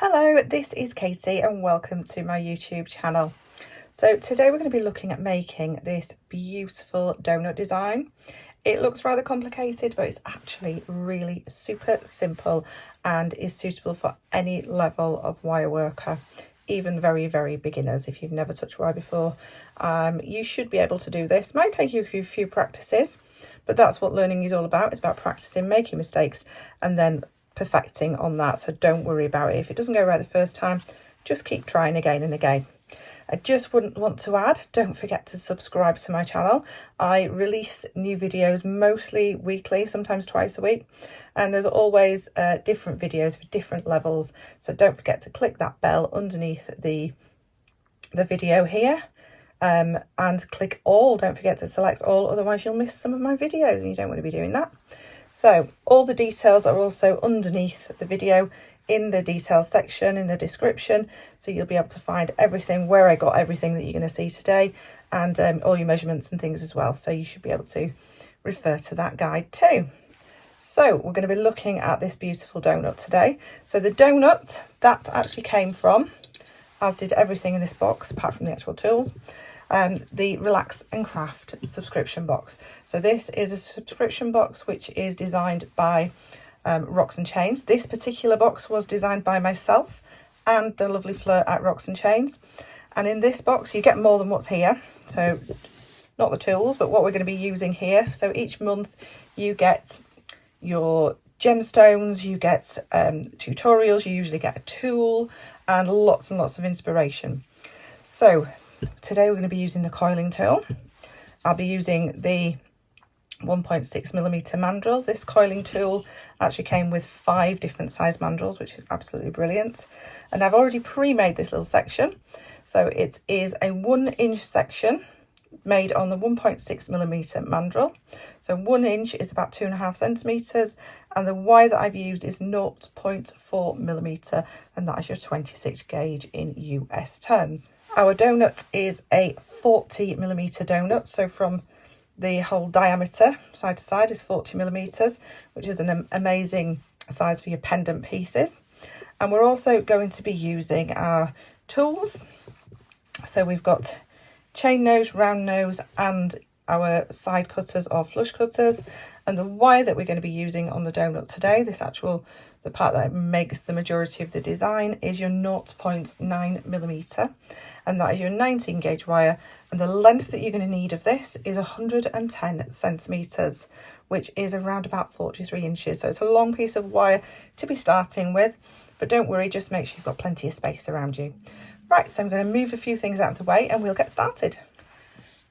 Hello, this is Katie and welcome to my YouTube channel. So today we're going to be looking at making this beautiful donut design. It looks rather complicated, but it's actually really super simple and is suitable for any level of wire worker, even very, very beginners. If you've never touched wire before, you should be able to do this. Might take you a few practices, but that's what learning is all about. It's about practicing, making mistakes, and then perfecting on that. So don't worry about it. If it doesn't go right the first time, just keep trying again and again. I just wouldn't want to add, don't forget to subscribe to my channel. I release new videos mostly weekly, sometimes twice a week, and there's always different videos for different levels. So don't forget to click that bell underneath the video here, and click all. Don't forget to select all, otherwise you'll miss some of my videos and you don't want to be doing that. So all the details are also underneath the video in the details section in the description, so you'll be able to find everything, where I got everything that you're going to see today, and all your measurements and things as well, so you should be able to refer to that guide too. So we're going to be looking at this beautiful donut today. So the donut, that actually came from, as did everything in this box apart from the actual tools, the Relax and Craft subscription box. So this is a subscription box which is designed by Rocks and Chains. This particular box was designed by myself and the lovely Fleur at Rocks and Chains. And in this box you get more than what's here. So not the tools, but what we're going to be using here. So each month you get your gemstones, you get tutorials, you usually get a tool and lots of inspiration. So today we're going to be using the coiling tool. I'll be using the 1.6mm mandrels. This coiling tool actually came with 5 different size mandrels, which is absolutely brilliant. And I've already pre-made this little section. So it is a 1-inch section made on the 1.6mm mandrel. So 1 inch is about 2.5 centimeters, and the wire that I've used is 0.4mm, and that is your 26 gauge in US terms. Our donut is a 40mm donut, so from the whole diameter side to side is 40mm, which is an amazing size for your pendant pieces. And we're also going to be using our tools. So we've got chain nose, round nose, and our side cutters or flush cutters. And the wire that we're going to be using on the donut today, the part that makes the majority of the design, is your 0.9mm, and that is your 19 gauge wire. And the length that you're going to need of this is 110 centimeters, which is around about 43 inches. So it's a long piece of wire to be starting with, but don't worry, just make sure you've got plenty of space around you. Right, so I'm going to move a few things out of the way and we'll get started.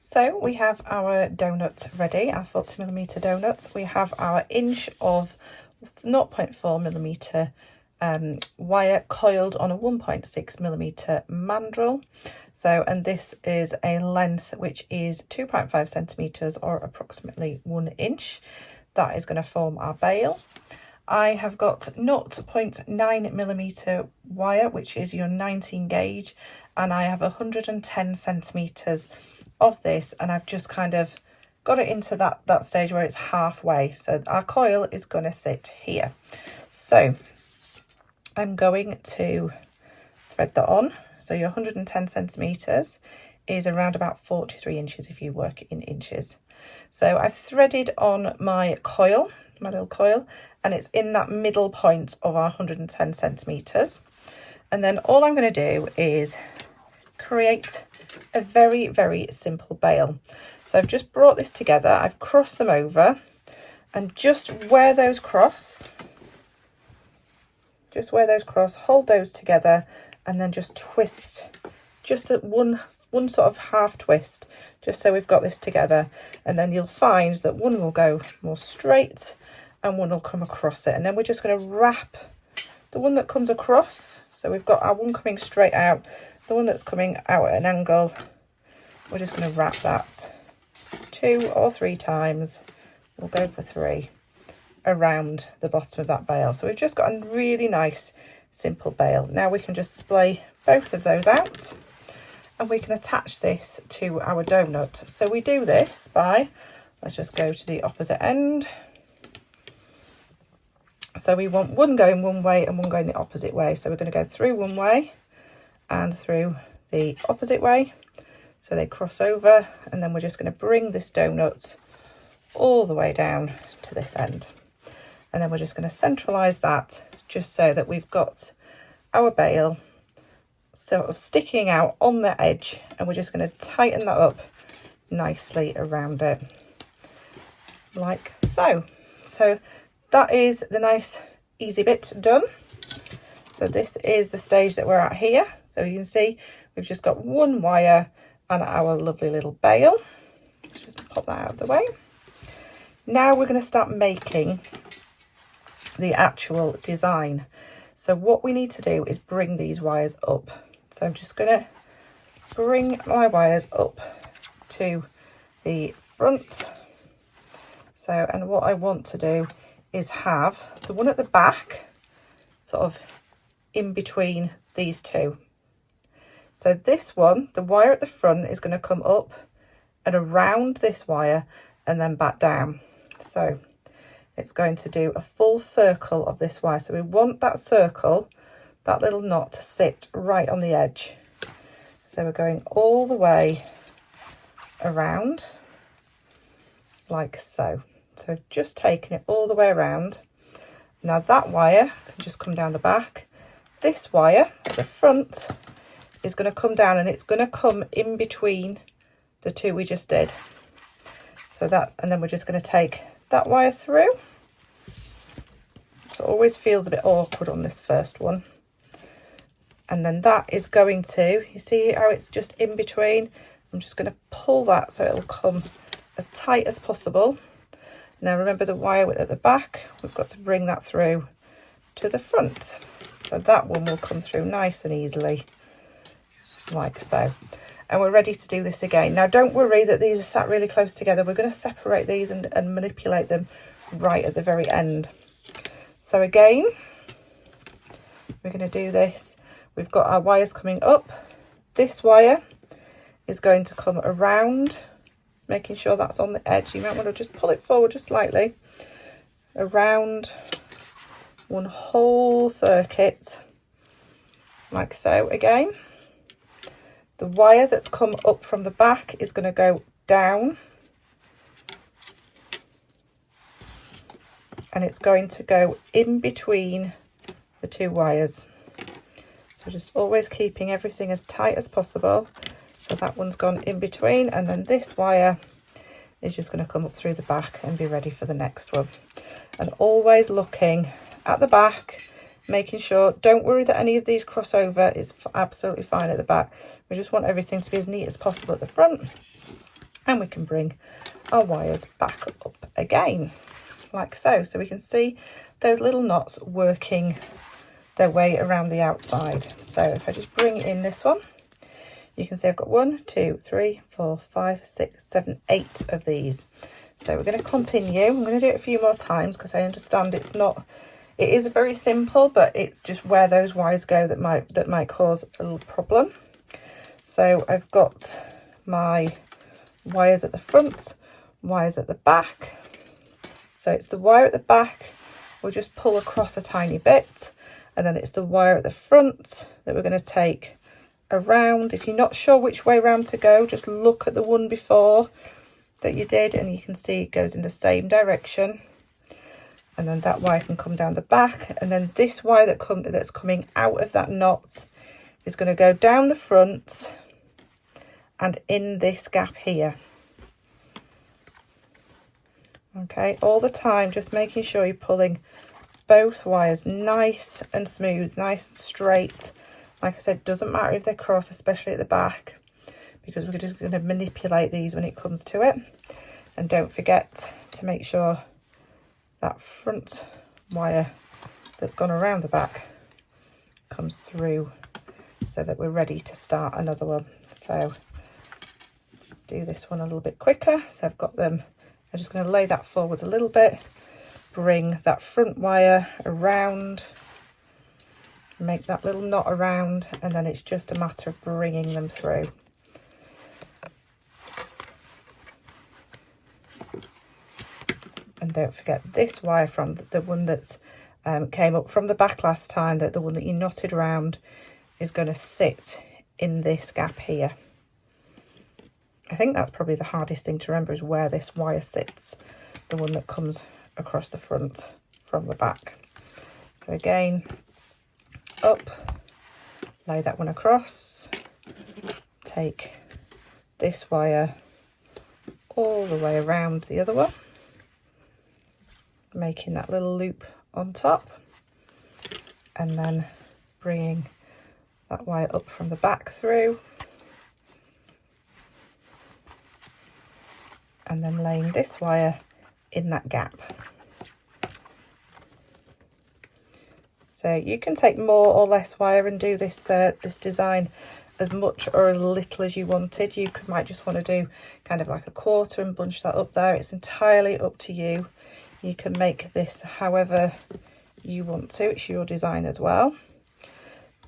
So we have our donut ready, our 40mm donut. We have our inch of 0.4mm wire coiled on a 1.6mm mandrel. So, and this is a length which is 2.5 centimeters or approximately 1 inch. That is going to form our bail. I have got 0.9mm wire, which is your 19 gauge, and I have 110 centimeters of this, and I've just kind of got it into that stage where it's halfway. So our coil is going to sit here. So I'm going to thread that on. So your 110 centimeters is around about 43 inches if you work in inches. So I've threaded on my coil, my little coil, and it's in that middle point of our 110 centimeters. And then all I'm going to do is create a very, very simple bail. So I've just brought this together, I've crossed them over, and just where those cross, hold those together, and then just twist, just at one sort of half twist, just so we've got this together. And then you'll find that one will go more straight and one will come across it. And then we're just going to wrap the one that comes across. So we've got our one coming straight out, the one that's coming out at an angle. We're just going to wrap that 2 or 3 times. We'll go for 3 around the bottom of that bail. So we've just got a really nice simple bail. Now we can just splay both of those out and we can attach this to our donut. So we do this by, let's just go to the opposite end. So we want one going one way and one going the opposite way. So we're going to go through one way and through the opposite way. So they cross over, and then we're just going to bring this donut all the way down to this end. And then we're just going to centralise that just so that we've got our bail sort of sticking out on the edge, and we're just going to tighten that up nicely around it like so. So that is the nice easy bit done. So this is the stage that we're at here. So you can see we've just got one wire and our lovely little bail. Let's just pop that out of the way. Now we're going to start making the actual design. So what we need to do is bring these wires up. So I'm just going to bring my wires up to the front. So, and what I want to do is have the one at the back sort of in between these two. So this one, the wire at the front, is going to come up and around this wire and then back down. So it's going to do a full circle of this wire. So we want that circle, that little knot, to sit right on the edge. So we're going all the way around like so. So just taking it all the way around. Now that wire can just come down the back. This wire at the front is going to come down, and it's going to come in between the two we just did. So that, and then we're just going to take that wire through. So it always feels a bit awkward on this first one. And then that is going to, you see how it's just in between? I'm just going to pull that so it'll come as tight as possible. Now remember the wire at the back, we've got to bring that through to the front. So that one will come through nice and easily, like so. And we're ready to do this again. Now don't worry that these are sat really close together. We're going to separate these and manipulate them right at the very end. So again, we're going to do this. We've got our wires coming up. This wire is going to come around, just making sure that's on the edge. You might want to just pull it forward just slightly, around one whole circuit, like so. Again, the wire that's come up from the back is going to go down, and it's going to go in between the two wires. So just always keeping everything as tight as possible. So that one's gone in between, and then this wire is just going to come up through the back and be ready for the next one. And always looking at the back, making sure, don't worry that any of these cross over, it's absolutely fine at the back. We just want everything to be as neat as possible at the front, and we can bring our wires back up again, like so. So we can see those little knots working their way around the outside. So if I just bring in this one, you can see I've got 1, 2, 3, 4, 5, 6, 7, 8 of these. So we're going to continue. I'm going to do it a few more times because I understand it's not, it is very simple, but it's just where those wires go that might cause a little problem. So I've got my wires at the front, wires at the back. So it's the wire at the back, we'll just pull across a tiny bit, and then it's the wire at the front that we're going to take around. If you're not sure which way round to go, just look at the one before that you did, and you can see it goes in the same direction. And then that wire can come down the back, and then this wire that's coming out of that knot is going to go down the front and in this gap here. Okay, all the time just making sure you're pulling both wires nice and smooth, nice and straight. Like I said, doesn't matter if they cross, especially at the back, because we're just going to manipulate these when it comes to it. And don't forget to make sure that front wire that's gone around the back comes through so that we're ready to start another one. So let's do this one a little bit quicker. So I've got them, I'm just going to lay that forwards a little bit, bring that front wire around, make that little knot around, and then it's just a matter of bringing them through. And don't forget this wire from the one that's came up from the back last time, that the one that you knotted around is going to sit in this gap here. I think that's probably the hardest thing to remember, is where this wire sits, the one that comes across the front from the back. So again, up, lay that one across, take this wire all the way around the other one, making that little loop on top, and then bringing that wire up from the back through, and then laying this wire in that gap. So you can take more or less wire and do this this design as much or as little as you wanted. You might just want to do kind of like a quarter and bunch that up there. It's entirely up to you. You can make this however you want to. It's your design as well.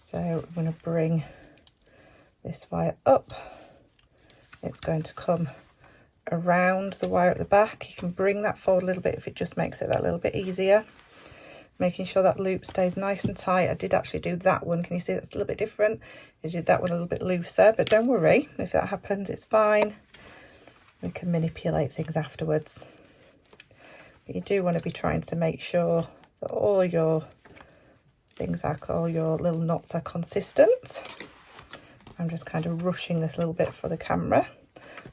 So I'm going to bring this wire up. It's going to come around the wire at the back. You can bring that forward a little bit if it just makes it that little bit easier. Making sure that loop stays nice and tight. I did actually do that one. Can you see that's a little bit different? I did that one a little bit looser, but don't worry if that happens, it's fine. We can manipulate things afterwards. But you do want to be trying to make sure that all your things are, all your little knots are consistent. I'm just kind of rushing this a little bit for the camera,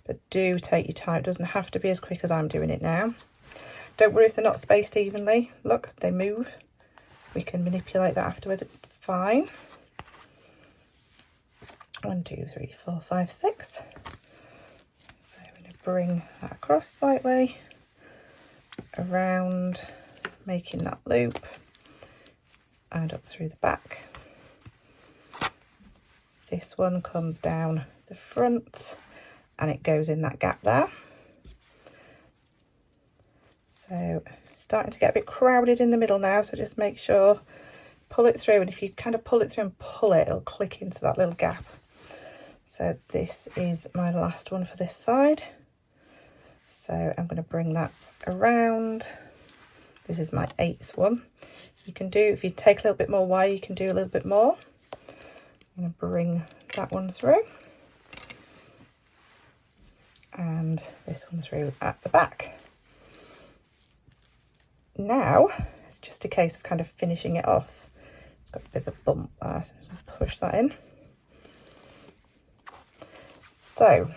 but do take your time. It doesn't have to be as quick as I'm doing it now. Don't worry if they're not spaced evenly. Look, they move. We can manipulate that afterwards. It's fine. 1, 2, 3, 4, 5, 6. So I'm going to bring that across slightly, around, making that loop, and up through the back. This one comes down the front and it goes in that gap there. So starting to get a bit crowded in the middle now, so just make sure, pull it through, and if you kind of pull it through and pull it, it'll click into that little gap. So this is my last one for this side. So I'm going to bring that around. This is my 8th one. You can do, if you take a little bit more wire, you can do a little bit more. I'm going to bring that one through. And this one through at the back. Now it's just a case of kind of finishing it off. It's got a bit of a bump there, so I'll push that in. So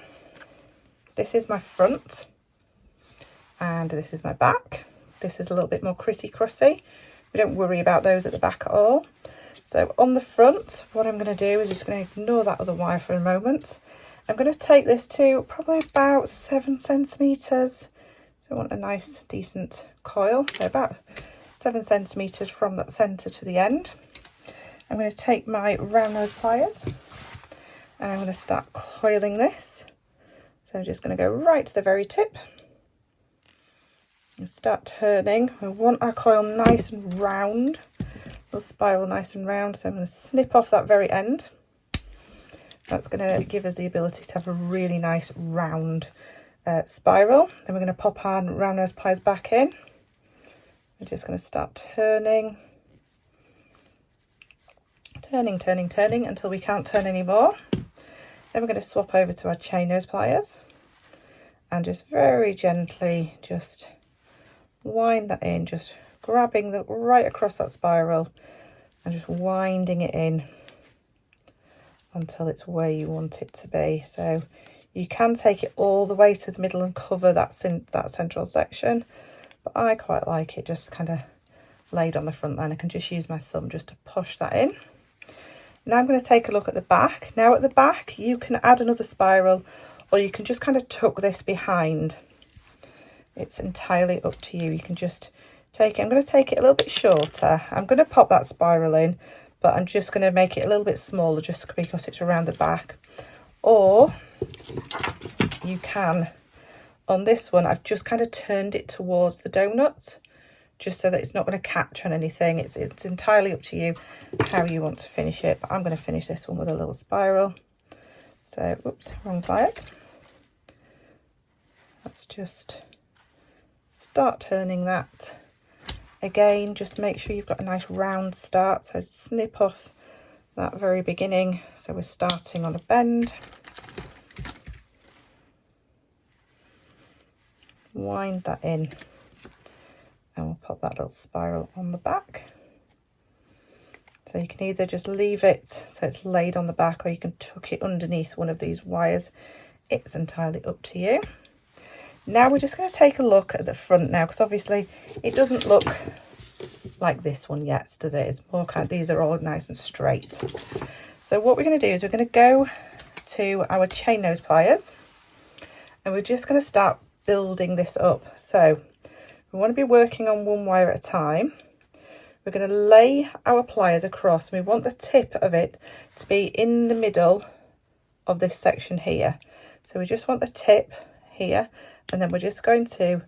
this is my front and this is my back. This is a little bit more crissy-crossy. We don't worry about those at the back at all. So on the front, what I'm going to do is just going to ignore that other wire for a moment. I'm going to take this to probably about 7 centimetres. So I want a nice decent coil, so about 7 centimetres from that centre to the end. I'm going to take my round nose pliers and I'm going to start coiling this. So I'm just going to go right to the very tip and start turning. We want our coil nice and round, the spiral nice and round, so I'm going to snip off that very end. That's going to give us the ability to have a really nice round spiral. Then we're going to pop our round nose pliers back in. We're just going to start turning until we can't turn anymore. Then we're going to swap over to our chain nose pliers and just very gently just wind that in, just grabbing the right across that spiral and just winding it in until it's where you want it to be. So you can take it all the way to the middle and cover that central section, but I quite like it just kind of laid on the front line. I can just use my thumb just to push that in. Now I'm going to take a look at the back. Now at the back you can add another spiral or you can just kind of tuck this behind. It's entirely up to you. You can just take it. I'm going to take it a little bit shorter. I'm going to pop that spiral in, but I'm just going to make it a little bit smaller just because it's around the back. Or you can, on this one, I've just kind of turned it towards the donut just so that it's not going to catch on anything. It's entirely up to you how you want to finish it, but I'm going to finish this one with a little spiral. So, oops, wrong pliers. Let's just start turning that Again, just make sure you've got a nice round start, so snip off that very beginning. So we're starting on a bend, wind that in, and we'll pop that little spiral on the back. So you can either just leave it so it's laid on the back, or you can tuck it underneath one of these wires. It's entirely up to you. Now we're just going to take a look at the front now, because obviously it doesn't look like this one yet, does it? It's more kind of, these are all nice and straight. So what we're going to do is we're going to go to our chain nose pliers, and we're just going to start building this up. So we want to be working on one wire at a time. We're going to lay our pliers across. We want the tip of it to be in the middle of this section here. So we just want the tip here, and then we're just going to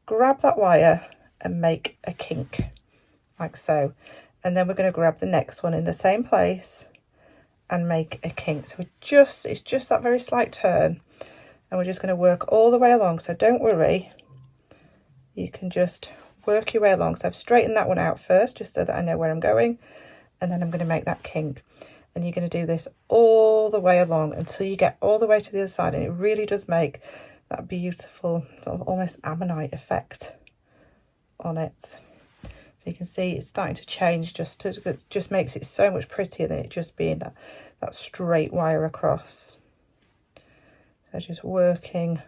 grab that wire and make a kink like so, and then we're going to grab the next one in the same place and make a kink. So it's just that very slight turn, and we're just going to work all the way along. So don't worry, you can just work your way along. So I've straightened that one out first just so that I know where I'm going, and then I'm going to make that kink, and you're going to do this all the way along until you get all the way to the other side, and it really does make that beautiful sort of almost ammonite effect on it. So you can see it's starting to change, it just makes it so much prettier than it just being that straight wire across. So just working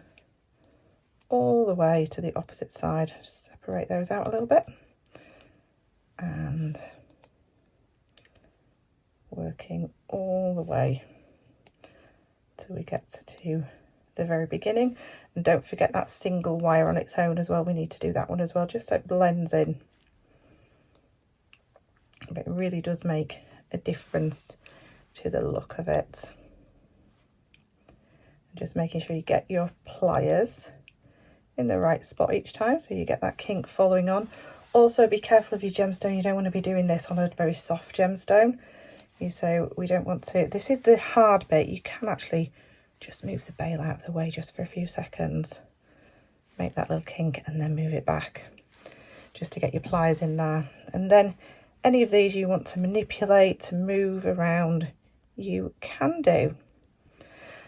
all the way to the opposite side. Just separate those out a little bit, and working all the way till we get to the very beginning. And don't forget that single wire on its own as well. We need to do that one as well, just so it blends in. But it really does make a difference to the look of it. Just making sure you get your pliers in the right spot each time, so you get that kink following on. Also be careful of your gemstone. You don't want to be doing this on a very soft gemstone. So we don't want to, this is the hard bit. You can actually just move the bail out of the way just for a few seconds, make that little kink, and then move it back just to get your pliers in there. And then any of these you want to manipulate, to move around, you can do.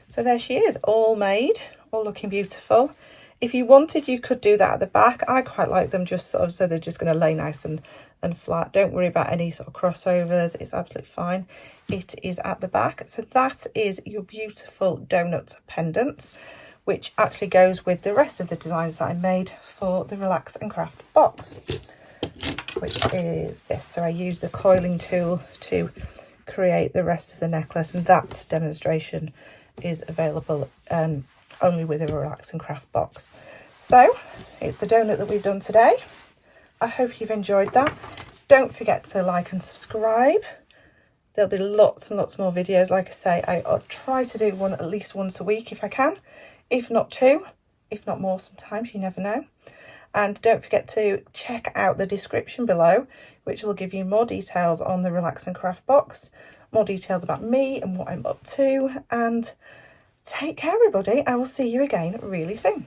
So there she is, all made, all looking beautiful. If you wanted, you could do that at the back. I quite like them just sort of so they're just going to lay nice and flat. Don't worry about any sort of crossovers, it's absolutely fine. It is at the back. So that is your beautiful donut pendant, which actually goes with the rest of the designs that I made for the Relax and Craft box, which is this. So I used the coiling tool to create the rest of the necklace, and that demonstration is available only with a Relax and Craft box. So it's the donut that we've done today. I hope you've enjoyed that. Don't forget to like and subscribe. There'll be lots and lots more videos. Like I say, I'll try to do one at least once a week if I can, if not two, if not more sometimes, you never know. And don't forget to check out the description below, which will give you more details on the Relax and Craft box, more details about me and what I'm up to. And take care, everybody. I will see you again really soon.